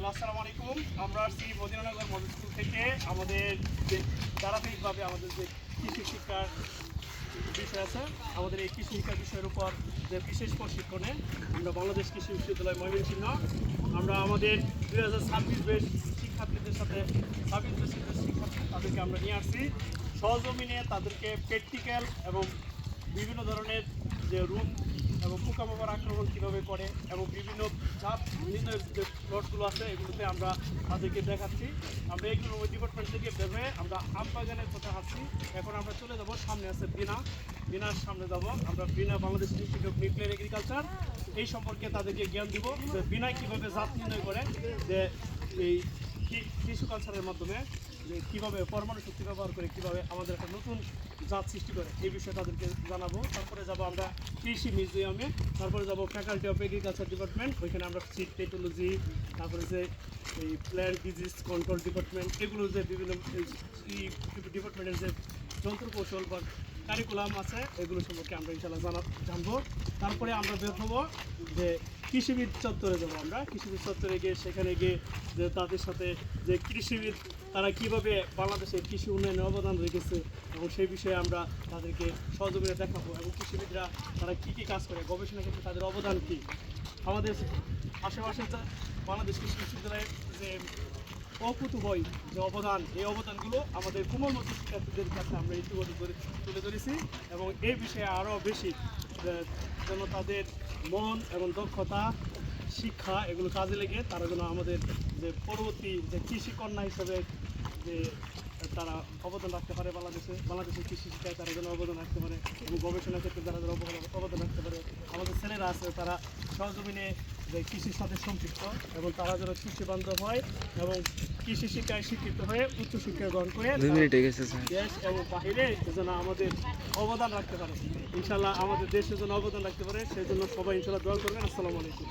আসসালামু আলাইকুম। আমরা আসছি মদিনানগর মডেল স্কুল থেকে আমাদের যে ধারাবাহিকভাবে আমাদের যে কৃষি শিক্ষার বিষয় আছে, আমাদের এই কৃষি শিক্ষার বিষয়ের উপর যে বিশেষ প্রশিক্ষণে আমরা বাংলাদেশ কৃষি বিশ্ববিদ্যালয় ময়মনসিংহ আমরা আমাদের 2026 বেশ শিক্ষার্থীদের সাথে 26 বেসের শিক্ষার্থী তাদেরকে আমরা নিয়ে আসছি সহজমিনে তাদেরকে প্র্যাকটিক্যাল এবং বিভিন্ন ধরনের যে রোগ এবং পোকামাকড় আক্রমণ কীভাবে করে এবং বিভিন্ন জাত নির্ণয়ের যে প্লটগুলো আছে এগুলোতে আমরা তাদেরকে দেখাচ্ছি। আমরা এগুলো ওই ডিপার্টমেন্ট থেকে বের হয়ে আমরা আম বাগানের পথে হাঁটছি। এখন আমরা চলে যাব, সামনে আছে বিনার সামনে যাব আমরা। Bina Bangladesh Institute of Nuclear Agriculture এই সম্পর্কে তাদেরকে জ্ঞান দিব যে বিনা কীভাবে জাত নির্ণয় করে, যে এই টিস্যু কালচারের মাধ্যমে কীভাবে পরমাণু শক্তি ব্যবহার করে কীভাবে আমাদের একটা নতুন জাত সৃষ্টি করে এই বিষয়ে তাদেরকে জানাবো। তারপরে যাব আমরা কৃষি মিউজিয়ামে, তারপরে যাব ফ্যাকাল্টি অফ এগ্রিকালচার ডিপার্টমেন্ট, ওইখানে আমরা সিড টেকনোলজি, তারপরে যে এই প্ল্যান্ট ডিজিজ কন্ট্রোল ডিপার্টমেন্ট, এগুলো যে বিভিন্ন ডিপার্টমেন্টের যে যন্ত্র কৌশল বা কারিকুলাম আছে এগুলো সম্পর্কে আমরা ইনশাআল্লাহ জানবো। তারপরে আমরা বের হবো যে কৃষিবিদ চত্বরে যাবো। আমরা কৃষিবিদ চত্বরে গিয়ে সেখানে গিয়ে যে তাদের সাথে যে কৃষিবিদ তারা কীভাবে বাংলাদেশের কৃষি উন্নয়নে অবদান রেখেছে এবং সেই বিষয়ে আমরা তাদেরকে সহযোগিতা দেখাবো এবং কৃষিবিদরা তারা কী কী কাজ করে, গবেষণা ক্ষেত্রে তাদের অবদান কী, আমাদের আশেপাশে বাংলাদেশ কৃষি বিশ্ববিদ্যালয়ের যে অকুতুবয় যে অবদান, এই অবদানগুলো আমাদের কোমলমতি শিক্ষার্থীদের কাছে আমরা ইতিমধ্যে তুলে ধরেছি এবং এই বিষয়ে আরও বেশি যেন তাদের মন এবং দক্ষতা শিক্ষা এগুলো কাজে লেগে তারা যেন আমাদের যে পরবর্তী যে কৃষিকন্যা হিসাবে যে তারা অবদান রাখতে পারে, বাংলাদেশের কৃষি শিক্ষায় তারা যেন অবদান রাখতে পারে এবং গবেষণার ক্ষেত্রে তারা যেন অবদান রাখতে পারে। আমাদের ছেলেরা আছে তারা সহজমিনে যে কৃষির সাথে সম্পৃক্ত এবং তারা যেন কৃষি বান্ধব হয় এবং কৃষি শিক্ষায় শিক্ষিত হয়ে উচ্চশিক্ষা গ্রহণ করে দেশ এবং বাহিরে যেন আমাদের অবদান রাখতে পারে। ইনশাল্লাহ আমাদের দেশের জন্য অবদান রাখতে পারে, সেই জন্য সবাই ইনশাল্লাহ দোয়া করবেন। আসসালামু আলাইকুম।